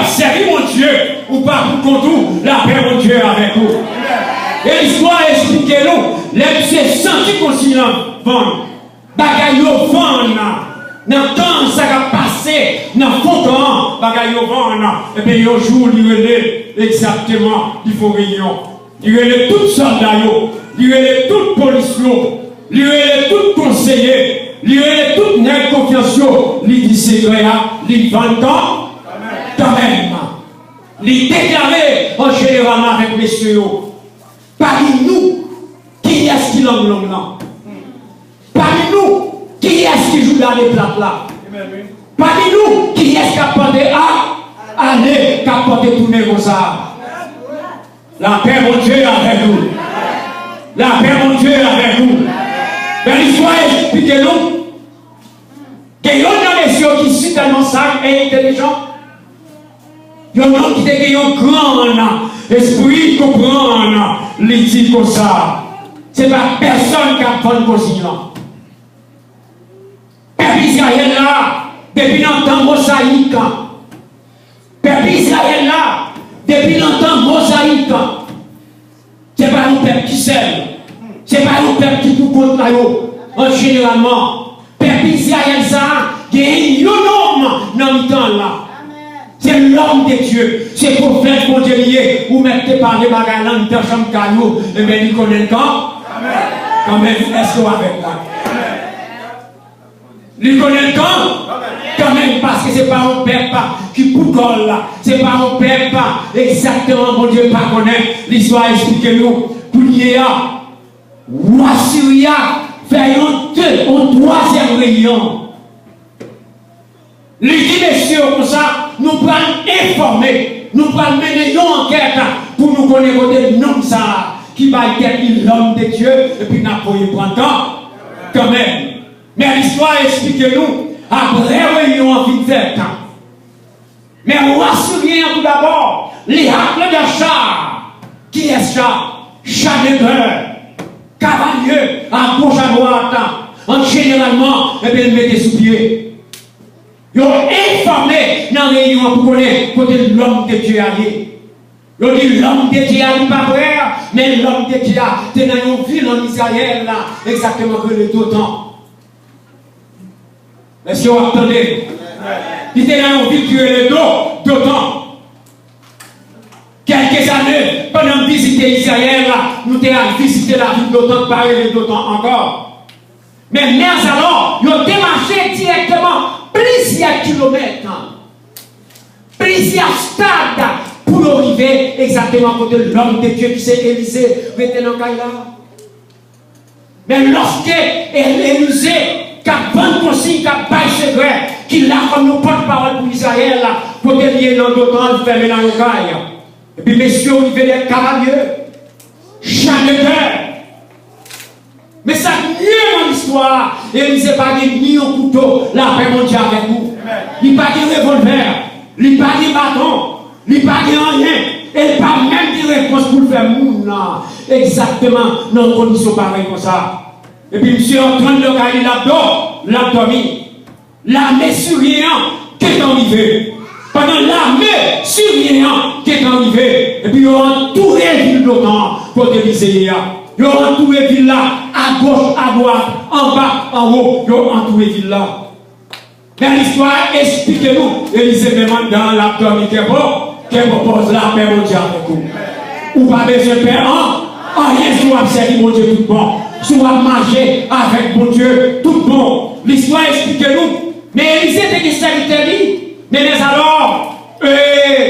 a servi mon Dieu, ou pas pour contour, la paix mon Dieu avec vous. Et l'histoire explique-nous, les c'est senti qu'on s'y vend. Bagaille au vent, dans le temps, ça va passer, dans le fond, bagaille au vent, et bien, il y a un jour, il y a exactement, il faut réunion. Il y a tous soldats, il y a tous policiers, il y a tous conseillers, il y a tous nègres confiance, il dit c'est vrai, il vend quand même. Il déclaré en généralement avec messieurs, parmi nous, qui est-ce qui l'homme là? Parmi nous, qui est-ce qui joue dans les plats là? Parmi nous, qui est-ce qui a porté aller, qui a porté tourner comme ça? La paix, mon Dieu, avec nous. La paix, mon Dieu, avec nous. Dans l'histoire, expliquez-nous qu'il y a des messieurs qui sont tellement sages et intelligents. Il y a des qui ont un grand esprit comprendre les dit comme ça. Ce n'est pas personne qui a fait comme ça. Peuple Israël là, depuis longtemps mosaïque. Peuple Israël là, depuis longtemps mosaïque. Ce n'est pas un peuple qui s'aime. Ce n'est pas un peuple qui tout compte là. En généralement, peuple Israël ça, il y a un homme dans le temps là. C'est l'homme de Dieu. C'est pour faire pour Dieu lié. Ou mettez par les bagages dans le chambre caillou. Et bien il connaît le camp. Quand même, est-ce qu'on avec là? Il connaît le camp. Quand même, parce que ce n'est pas un peuple qui coule là. Ce n'est pas un peuple exactement, mon Dieu, pas connaît. L'histoire explique-nous. Pour y a roi Syria fait un troisième réunion. Les dit messieurs comme ça, nous pouvons informer, nous pouvons mener une enquête pour nous connaître le nom ça qui va être l'homme de Dieu et puis nous pouvons prendre temps quand même. Mais l'histoire explique-nous après réunion en vite fait. Mais on va souvenir tout d'abord les actes de char. Qui est ce char? Char de peur, cavalier à gauche à droite. En généralement, et bien mettez sous pied. Ils ont informé dans la réunion pour connaître côté l'homme de Dieu allé. Ils ont dit l'homme de Dieu allé pas vrai, mais l'homme de Dieu était dans une ville en Israël, là, exactement que le Dothan. Est-ce que vous entendez? Il était dans une ville qui est le Dothan. Quelques années, pendant visiter Israël, là, nous avons visité la ville d'Dothan, parler de Dothan encore. Mais alors, ils ont démarché directement plusieurs kilomètres, plusieurs stades pour arriver exactement côté de l'homme de Dieu qui s'est Élisée, maintenant Kaila. Mais lorsque Élisée, qui a vendu aussi, qui a baillé secret, qui l'a comme nous porte-parole pour Israël, côté lié dans d'autres, il fait dans le caille. Et puis, messieurs, il fait des cavaliers, chats de guerre. Mais ça mieux dans l'histoire. Élisée n'a pas dit ni un couteau, la paix mondiale avec vous. Il n'a pas dit revolver, il n'a pas dit bâton, il n'a pas dit rien. Et pas même dit réponse pour le faire mouna. Exactement dans une condition pareille comme ça. Et puis monsieur en train de regarder l'abdomen. L'armée syrienne qui est arrivée. Pendant l'armée syrienne qui est arrivée. Et puis ils ont entouré la ville d'Otan pour Élisée. Ils ont entouré la ville là, à gauche, à droite, en bas, en haut. Ils ont entouré la ville là. Mais l'histoire, expliquez-nous. Élisée même dans l'abdomen qui est bon, qui propose la paix mondiale avec vous. Ou pas besoin de paix, rien si vous observez mon Dieu tout bon. Si vous marchez avec mon Dieu tout bon. L'histoire, expliquez-nous. Mais Élisée était qui serviteur lui. Mais alors,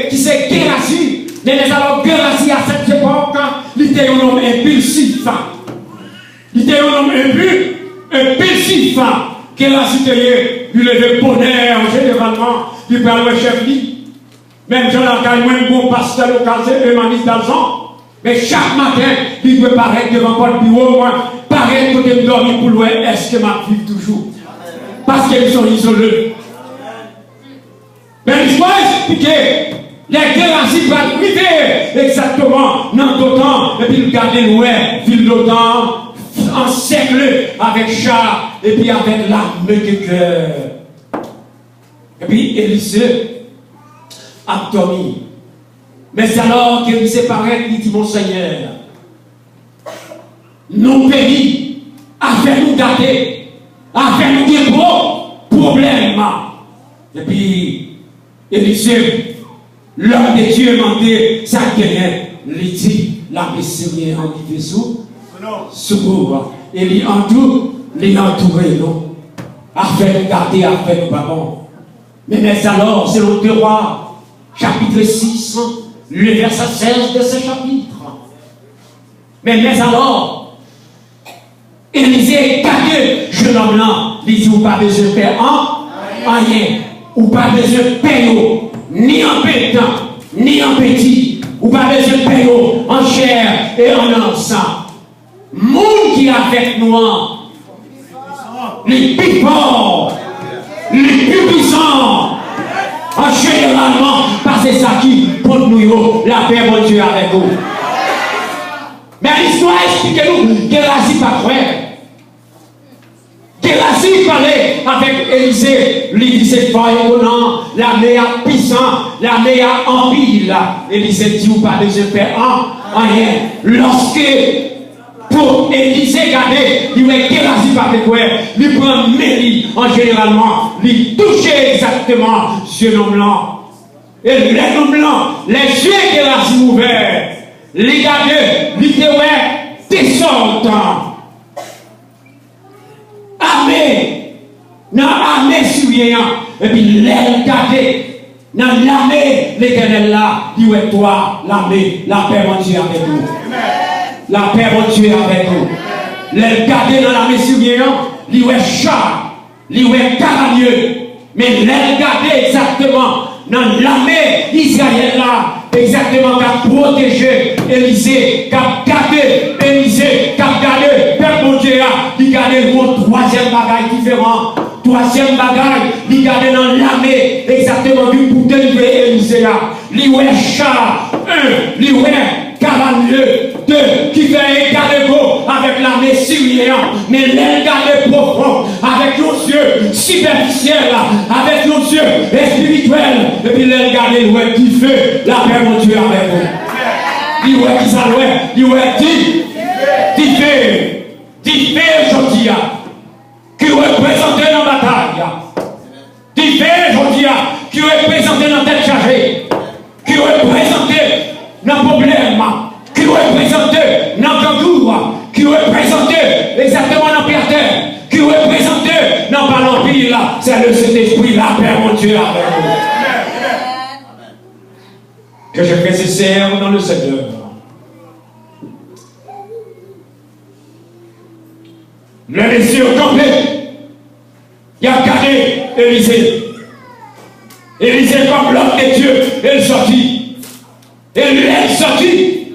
qui c'est Gérasi. Mais alors, Gérasi à cette époque, il était un homme impulsif. Il était un homme impulsif. Gérasi était, il avait bonheur, généralement, il parlait au chef lui. Même Jean-Lacaille, même bon pasteur local, c'est Emmanuel Dalzan. Mais chaque matin, il doit paraître devant votre bureau, paraître côté de dormir pour loin, est-ce que ma vie toujours? Parce qu'ils sont isolés. Mais il faut expliquer. Les Gérasi vont arriver exactement dans l'OTAN, et puis regarder loin, ville d'OTAN, encerclée avec char, et puis avec l'armée de cœur. Et puis Élisée, a dormi. Mais alors qu'il s'est paré, il dit, mon Seigneur, nous pays, afin nous garder, afin nous des gros problèmes. Et puis, Élisée, l'homme de Dieu demandé, ça gagne, il dit, la Syrienne en vaisseau, secours, et il entouré, non, afin de garder, afin de pardon. Mais alors, c'est le 2 Rois, chapitre 6, le verset 16 de ce chapitre. Mais alors, Élisée, regardez, jeune homme là, il dit, vous pas besoin de faire rien, ou pas besoin de payer, ni en pétant, ni en petit, ou pas besoin de payer en chair et en encens. Monde qui est avec nous, les plus forts, les plus puissants, en généralement, parce que c'est ça qui pour nous, la paix, mon Dieu, avec vous. Mais l'histoire explique-nous que Géasi pas frère. Géasi parlait avec Élisée, lui dit c'est pas non, la meilleure puissance, la meilleure envie là. Élisée dit ou pas de faire rien. Lorsque pour Élisée garder, il met Géasi pas de quoi, il prend Mélie en généralement, il touche exactement ce homme-là. Et les hommes blancs, les yeux de Géasi ouverts. Les gars, les descendent. Armée, dans l'armée syrienne, et puis les garder, dans l'armée, l'éternel là, dit ouais, toi, l'armée, la paix, mon Dieu, avec nous. La paix, mon Dieu, avec nous. Les garder dans l'armée syrienne, dit ouais, chat, dit ouais, caranieux, mais les garder exactement dans l'armée israélienne là. Exactement, qui a protégé Élisée, qui a gardé Élisée, qui a gardé Père mon Dieu, qui a gardé le troisième bagage différent. Troisième bagage, il a gardé dans l'armée, exactement, pour délivrer Élisée. L'Ioué Char 1, l'Ioué 42, 2, qui fait égaler avec l'armée syrienne, mais l'égaler profond, avec nos yeux superficiels, avec nos yeux spirituels, et puis l'égaler, ouais, qui fait la paix, mon Dieu, avec vous. L'Ioué qui s'allouait, l'Ioué qui fait aujourd'hui, qui représente dans la bataille, qui fait aujourd'hui, qui représente dans la tête chargée, qui représente dans le problème, qui représente dans le concours, qui représente exactement dans le terre, qui représente dans le l'empire, c'est le Saint-Esprit, la paix, mon Dieu, avec vous. Que je fais sincère dans le Seigneur. Le messieurs complet, il a gardé Élisée. Élisée comme l'homme de Dieu, elle sortit. Et lui, elle sortit.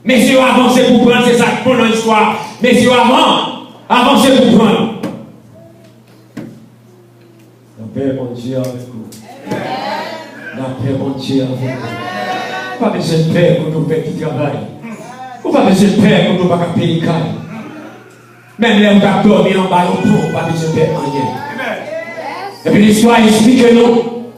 Mais si on avance pour prendre, c'est ça pendant l'histoire. Mais si on avance pour prendre. La paix, mon Dieu, avec vous. La paix, mon Dieu, avec vous. Pas besoin de paix pour nous faire qui travail. Ou pas besoin de paix pour nous pas payer caille. Même les gens qui dorment en bas, on pas besoin de paix rien. Et puis l'histoire explique nous.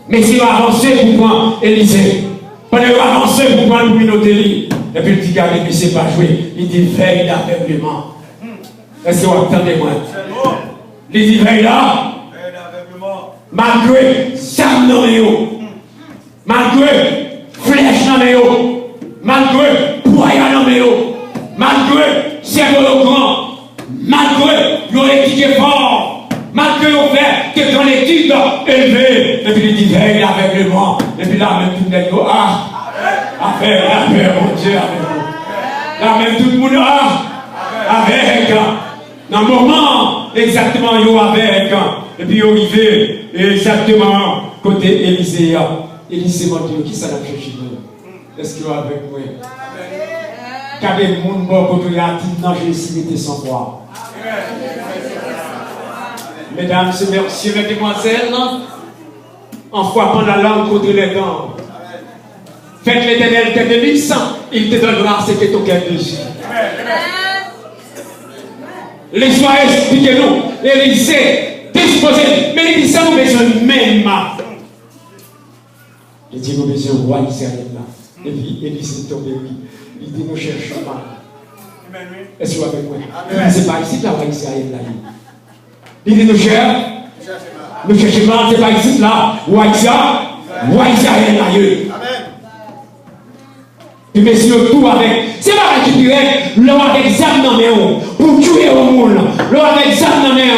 Mais si on avance pour prendre Élisée. Pendant qu'on avance pour prendre le délits. Et puis il dit, regardez, mais c'est pas joué. Il dit, veille d'aveuglement. Est-ce que vous entendez moi? Il dit, veille là. Malgré Sam dans les hauts. Malgré flèche dans les hauts. Malgré poignard dans les hauts. Malgré cerveau grand. Malgré yon étudié fort. Malgré yon fait que ton étude élevée. Et puis il dit, veille d'aveuglement. Et puis là, même tout le monde dit, avec la paix, mon Dieu, avec vous. Là, même tout le monde avec. Dans le moment, exactement, il y a avec. Et puis, il arrivé exactement côté Élisée. Élisée m'a dit, qui ça l'a cherché? Est-ce qu'il y a avec moi? Car les gens quand il y a dit, non, j'ai essayé de sans foi. Mesdames et messieurs, mesdemoiselles, en frappant la langue contre les dents. Faites l'Éternel tes délices, il te donnera ce que ton cœur désire. L'histoire explique-nous. Élisée disposé, mais il dit ça nous besoin même. Il dit nous besoin de roi Israël là. Et puis Élisée est tombé, il dit nous cherchons pas. Est-ce que vous avez moi? C'est pas ici là, roi Israël là. Il dit nous cherchons pas, c'est pas ici là, roi Israël là. Et monsieur, tout avec. C'est pas qui dirait, l'on avec examen dans mes pour tuer au monde. L'on avec examen dans mes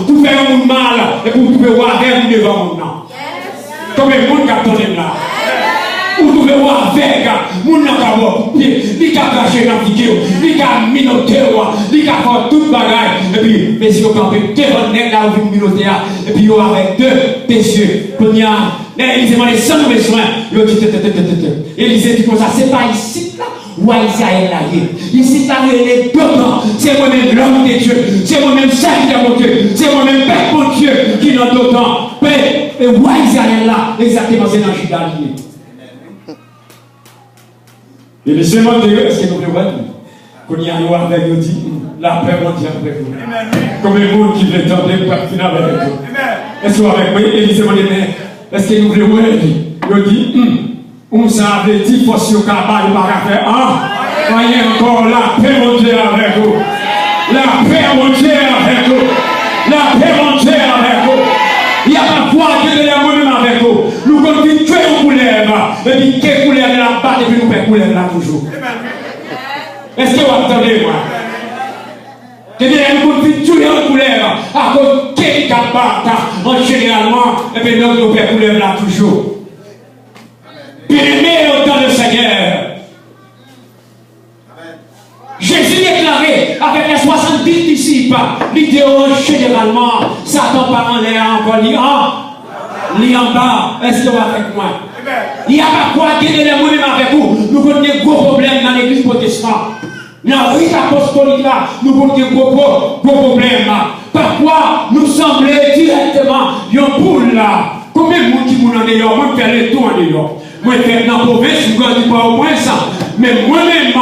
pour faire un monde mal et pour trouver voir avec devant le monde. Comme le monde qui attendait là. Pour trouver voir avec le monde qui a coupé, qui a caché dans la vidéo, qui a minoté, qui a fait toute bagaille. Et puis, monsieur, quand vous devant le là, vous minoté, et puis, vous avec deux messieurs, Élisée demande sans besoin. Élisée dit comme ça, c'est pas ici là où Israël là. Ici là, les deux ans, c'est moi-même l'homme de Dieu, c'est moi-même serviteur de Dieu, c'est moi-même père pour Dieu qui n'a d'autant. Mais où Israël là, exactement, c'est dans Juda. Élisée m'a dit, est-ce que nous pouvons voir qu'on y a eu avec nous dit, la paix mondiale avec vous. Comme le monde qui veut tenter pour finir avec vous. Est-ce que vous avec moi, Élisée m'a dit, est-ce que nous voulons voir? Il dit, on savait dit, il faut se cabaret, il va faire, voyez encore la paix mondiale avec vous. La paix mondiale avec vous. La paix mondiale avec vous. Il n'y a pas de foi que de la moi-même avec vous. Nous continuons tuer une couleur, et puis quelle couleur de la batte, et puis nous faisons couleur là toujours. Est-ce que vous entendez, moi? C'est-à-dire, nous continuons tuer une couleur, à cause de quel en généralement, et puis nous faisons couleur là toujours. Bien-aimé au temps du Seigneur. Jésus déclaré avec les 70 disciples, l'idée généralement, Satan par en l'air encore, lit en bas, est-ce que vous avec moi? Il n'y a pas quoi guérir les mots avec vous. Nous avons des gros problèmes dans l'église protestante. Dans le rite apostolique là, nous avons des gros problèmes là. Parfois, nous semblons directement, il y a un poule là. Combien de monde qui m'ont en dehors? Moi, je fais le tout en dehors. Moi, je fais dans la province, je ne dis pas au moins ça. Mais moi-même,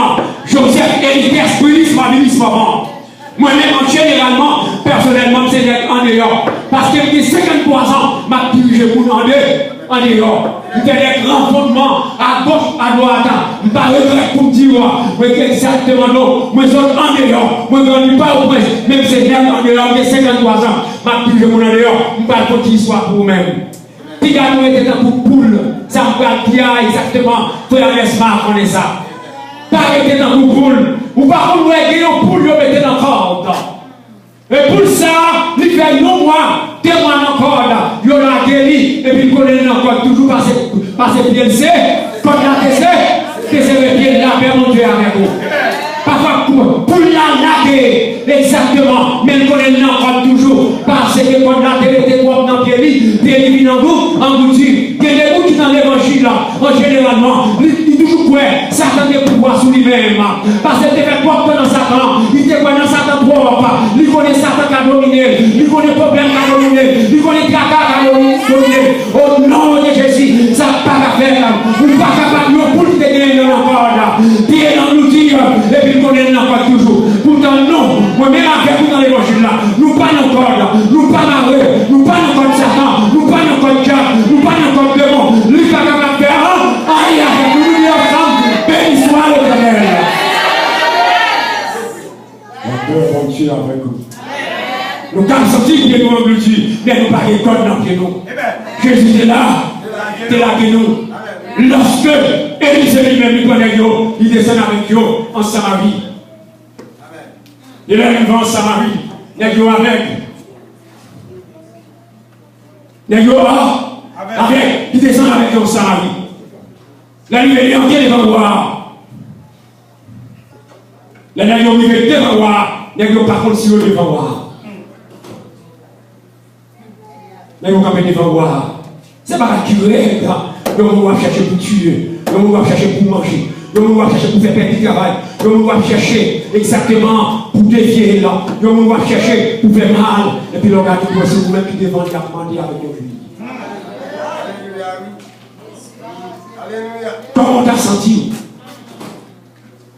Joseph Élisée, spiritisme, ministre avant. Moi-même, généralement, personnellement, c'est d'être en dehors. Parce que j'ai 53 ans, ma dirigé pour en dehors. J'ai des grands fondements à gauche, à droite. Je ne pas regretter pour me dire, exactement non. Moi, je suis en dehors. Moi, je ne dis pas au prince. Même si c'est en dehors, j'ai 53 ans, ma dirigé pour en dehors. Je ne parle pas qu'il soit pour vous-même. Puis, quand nous étions pour poule, ça me va bien exactement. Frère Esmar, on est ça. Pas arrêter dans vos poules. Ou par contre, vous avez une poule, vous mettez dans le corde. Et pour ça, il fait non mois, témoin encore, il y a la guéri, et puis il connaît encore toujours par ses pieds, comme la c'est pieds là, père mon Dieu avec vous. Parfois, pour la laguer, exactement, mais il connaît encore toujours, parce que quand la télé était propre dans le pied, puis il dans vous, en vous dit, il y a des gens qui dans l'évangile là, en généralement, il toujours quoi, Satan a pouvoir sur lui-même, parce qu'il était fait propre dans Satan, il était quoi dans Satan propre, il connaît Satan qui a dominé, il connaît le problème qui a dominé, il connaît le caca qui a dominé, au nom de Jésus, ça n'a pas à faire, ou pas capable de pour te gagner dans la corde, puis il est dans l'outil, et puis il connaît encore toujours. Pourtant, non, moi-même avec vous dans l'évangile là, nous pas encore, nous pas malheureux, nous pas encore Satan, nous pas encore diable, nous pas encore démon, lui pas capable de faire, aïe, aïe, nous nous ensemble, béni soit l'Éternel. La peur va tuer avec vous. Nous avons sorti de nous engloutis, mais nous pas de code dans nous. Jésus est là, t'es là que nous. Lorsque Élisée lui-même lui connaît, il descend avec eux en Samarie. Il arrive en Samarie, il y a avec. Il y a avec, il descend avec eux en Samarie. La nuit est entière devant voir. La nuit est devant voir. Il y a par contre si vous devant voir. Il y a devant voir. C'est pas la curée, on va chercher pour tuer, on va chercher pour manger, on va chercher pour faire perdre du travail, on va chercher exactement pour dévier là, on va chercher pour faire mal, et puis le regard du c'est vous-même qui devant la demander avec lui. Comment t'as senti?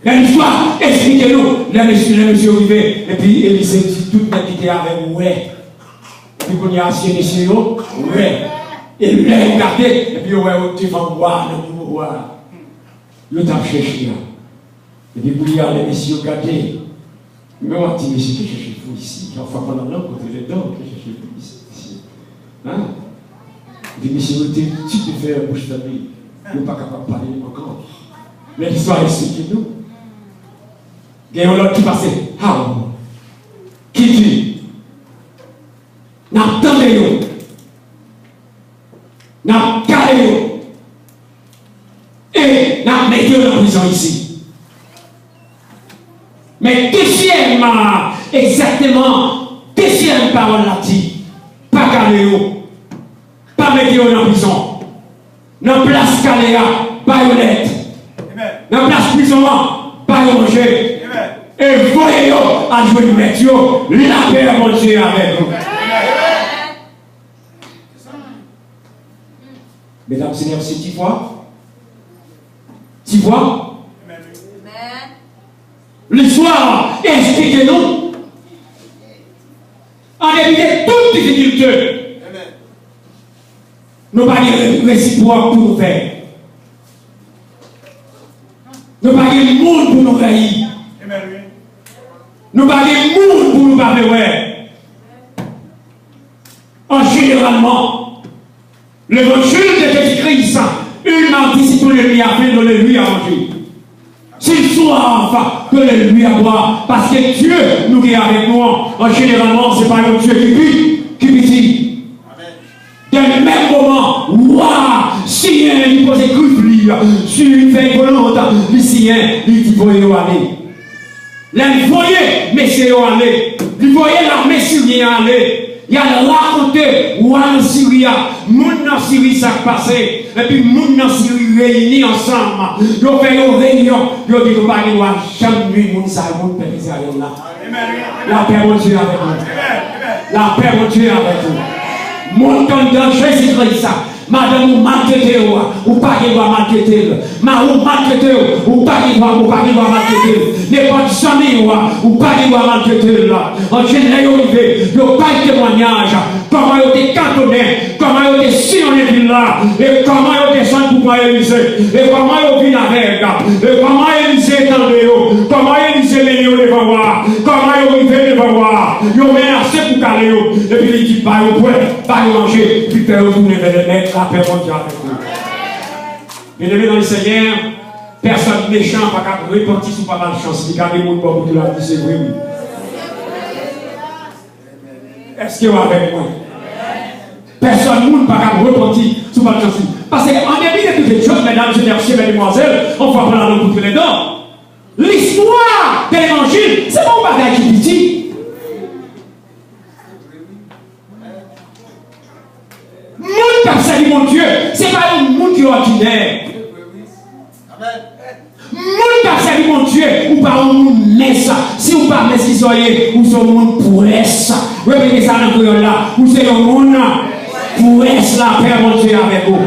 L'histoire, expliquez-nous. Là, monsieur arrivé, et puis Élisée dit tout le monde qui était avec ouais. Et puis qu'on y a assis, monsieur, ouais. Et lui, il a regardé, et puis, ouais, tu vas voir, nous voir. Il t'a cherché. Et puis, il y a les messieurs gâtés. Mais on dit, mais c'est qui cherche vous ici? Il faut prendre l'homme côté les dents, qui cherche vous ici. Hein? Il dit, monsieur, tu te fais un bouche fermée. Nous ne sommes pas capables de parler encore. Mais l'histoire explique nous. Il y a un autre qui passait. Ah, qui dit? N'attendez-vous. N'a calé et n'a mis en prison ici. Mais deuxième, exactement, deuxième parole là dit, pas calé, pas mettre en prison. Dans place calé, pas honnête. Dans place prison, pas manger. Et voyez à jouer le métier, la paix à manger avec vous. Mesdames et messieurs, c'est tu vois? Tu vois? L'histoire explique-nous. En dépit de toute difficulté, nous n'avons pas de réciproque pour nous faire. Nous n'avons pas de monde pour nous haïr. Nous n'avons pas de monde pour nous parler. En généralement, l'évangile de Jésus-Christ, une disciple lui a fait de lui à manger. S'il soif, que le lui à boire. Parce que Dieu nous est avec nous. En généralement, ce n'est pas un Dieu qui dit. Dans le même moment, waouh, si il pose écrit, si il fait volonté, il dit, il voyez aller. Là, il voyait, messieurs aller. Il voyait l'armée syrienne aller. Il y a raconté où en Syrie, moun en Syrie ça passé, et puis moun en Syrie réunis ensemble. Ils ont fait une réunion, ils ont dit que pas de jamais moun ça moun peuple Israël là. La paix mon Dieu avec nous. La paix mon Dieu avec nous. Moun dans Jésus-Christ. Madame ou maltraité ou pas qu'il doit maltraiter. Ma ou maltraité ou pas qu'il doit maltraiter. N'importe jamais ou pas qu'il doit maltraiter là. En général, il n'y a pas de témoignage. Comment il était cantonné, comment il était sillonné là, et comment il était sans pouvoir Élysée, et comment il vient avec, et comment Élysée est dans le comment Élysée est devant moi, comment il vient devant moi, il a menacé pour caler, et puis il dit, pas au point, pas manger, puis faire retourner vers les maîtres, la paix mondiale avec vous. Bien-aimés dans le Seigneur, personne méchant n'a pas repentir sur pas mal de chance, il y a des gens pour la vie, c'est vrai. Est-ce que vous êtes avec moi? Personne ne peut pas repentir sur pas de chance. Parce qu'en début de toutes les choses, mesdames et messieurs, mesdemoiselles, on va prendre la langue pour les dents. L'histoire de l'évangile, c'est pas un bagage qui dit. Monde qui a servi mon Dieu, c'est pas un monde qui est ordinaire. Monde qui a servi mon Dieu, ou pas un monde mince. Si vous pas mince, vous soyez, ou sont un monde pouresse. Répétez ça dans le là. Vous êtes un monde pouresse, la paix, mon Dieu, avec vous.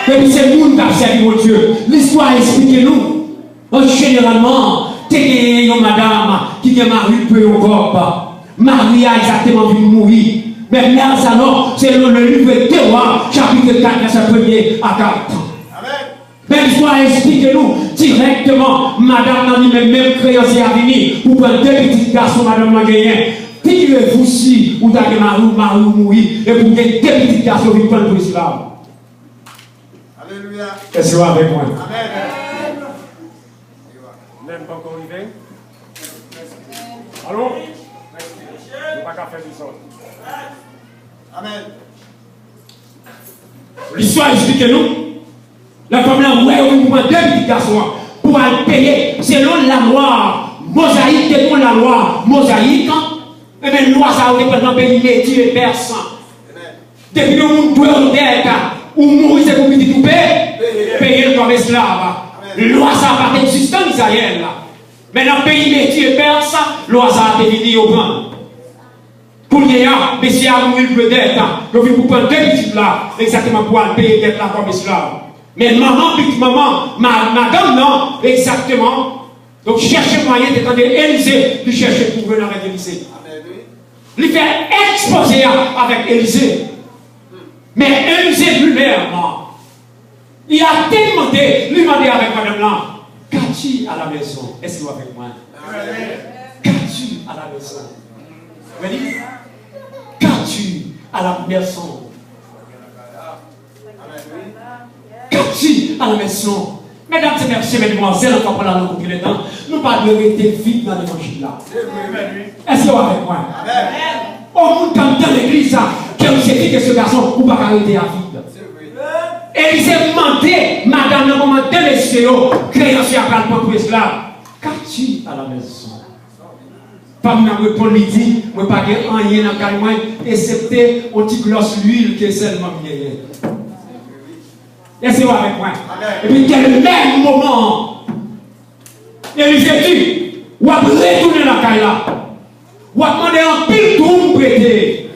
Et puis c'est le monde qui a servi mon Dieu. L'histoire explique-nous. Généralement, t'es une madame qui est mariée peu au corps. Marie a exactement vu mourir. Mais mères alors, c'est le livre de Théoire, chapitre 4, verset 1er à 4. Mais l'histoire explique-nous directement, madame n'a dit même créance à venir, pour prendre deux petits garçons, madame n'a gagné. Figurez-vous si, vous avez Marie mourir, et pour gagner deux petits garçons qui prennent pour l'islam. Alléluia. Qu'est-ce que vous avec moi? Amen. Même pas encore arrivé? Allô? Je ne pas qu'à faire du sol. Amen. L'histoire explique-nous. La femme là, ouais, on prend deux petits garçons pour aller payer selon la loi mosaïque, selon la loi mosaïque. Et bien, la loi, ça a été dans le pays métier et persan. Depuis que nous doit en tête, ou mourir, c'est pour petit tout payer comme esclave. La loi, ça a pas d'existence Israël. Mais dans le pays métier et persan, la loi, ça a été fini au grand. Pour les gens, messieurs, à mourir de dette, nous venons pour prendre deux petites là, exactement pour aller payer dette là comme esclave. Mais maman, petite maman, madame, non, exactement. Donc, cherchez moyen d'étendre Élysée, lui chercher pour venir avec Élysée. Lui faire exposer avec Élysée. Mais inséculairement, il a tellement demandé, lui demandé avec madame là, qu'as-tu à la maison? Est-ce que vous avec moi? Qu'as-tu à la maison? Vous voyez? Qu'as-tu à la maison? Qu'as-tu à la maison? Mesdames et messieurs, mesdemoiselles, on va prendre la langue pour les temps. Nous pas de rester vite dans l'évangile là. Est-ce que vous avec moi? Au monde comme dans l'église, qui a dit que ce garçon, ou pas arrêter à vide. Et il s'est demandé, madame, le moment de l'escéo, créancier à le pour esclave. Qu'as-tu à la maison? Pas me répondre, il dit, je ne pas rien dans le calme, excepté un petit gloss l'huile qui est seulement vieille. Laissez-moi avec moi. Et puis, quel le même moment, il s'est dit, on va retourner dans la caille là. On va demander un pile tout prêter.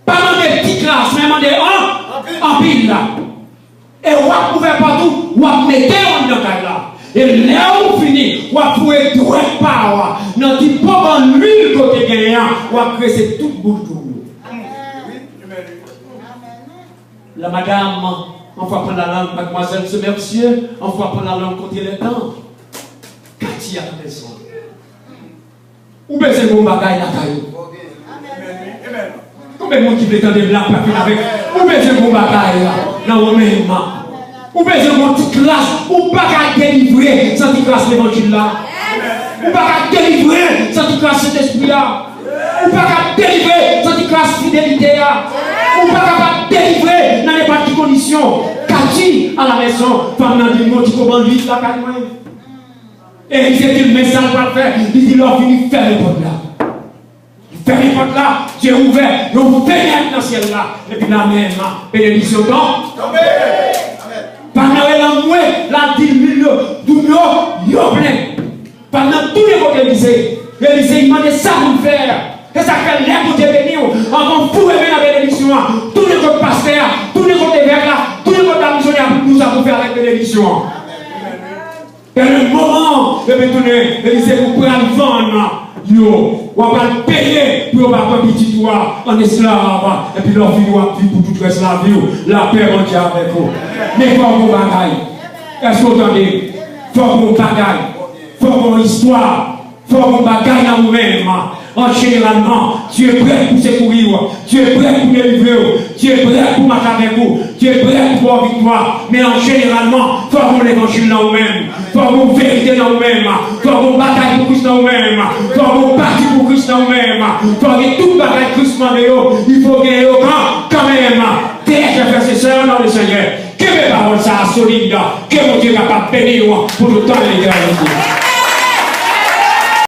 Pas demander petite classe, mais demander un pile là. Et on va couvrir partout, on va mettre dans la caille là. Et là où on finit, on va pouvoir tout par dans le pauvre l'huile côté gagnant, on va créer tout bout de la madame, on va prendre la langue, mademoiselle, ce monsieur, on va prendre la langue côté les dents. Qu'as-tu à la maison? Où besoin mon bagage la caille? Combien de monde qui veut tendre la papine avec? Où besoin mon bagage là? Dans mon même. Où besoin mon petite classe? Où pas qu'à délivrer sans petite classe l'évangile là? Où pas qu'à délivrer sans petite classe cet esprit là? Où pas qu'à délivrer sans petite classe fidélité là? Ou pas capable de délivrer dans les parties conditions. Qu'as-tu à la maison? Pendant des mots qui commencent vite la caille. Et il s'est dit, le message va le faire. Il dit, leur fini, faire les portes là. Faire les portes là, j'ai ouvert, ils ont pénétré dans le ciel là. Et puis la même bénédiction tombe. Pendant la mouée, la 10 000, tout le monde, plein. Pendant tous les mots d'Élysée, il m'a dit ça pour faire. Et ça fait l'air pour te bénir. On va fouiller la bénédiction. Tous les autres pasteurs, tous les autres évêques là, tous les autres missionnaires, nous avons fait avec bénédiction. Et le moment de me tourner, il disait, vous pouvez le vendre. On va le payer pour avoir un petit toit en esclave. Et puis leur vie doit vivre pour toute reste la vie. La paix mondiale avec vous. Mais il faut qu'on bagaille. Est-ce que vous entendez? Il faut qu'on bagaille. Il faut qu'on histoire. Il faut qu'on bagaille dans nous-mêmes. En généralement, tu es prêt pour secourir, tu es prêt pour délivrer, tu es prêt pour marcher avec vous, tu es prêt pour avoir victoire. Mais en généralement, il faut avoir l'évangile dans nous-mêmes, il faut avoir vérité dans nous-mêmes, il faut avoir bataille pour Christ dans nous-mêmes, il faut avoir parti pour Christ dans nous-mêmes, il faut avoir toute bataille Christ dans nous-mêmes, il faut gagner au quand même. Tes frères et sœurs dans le Seigneur, que mes paroles soient solides, que mon Dieu est capable de bénir pour le temps de l'éternité.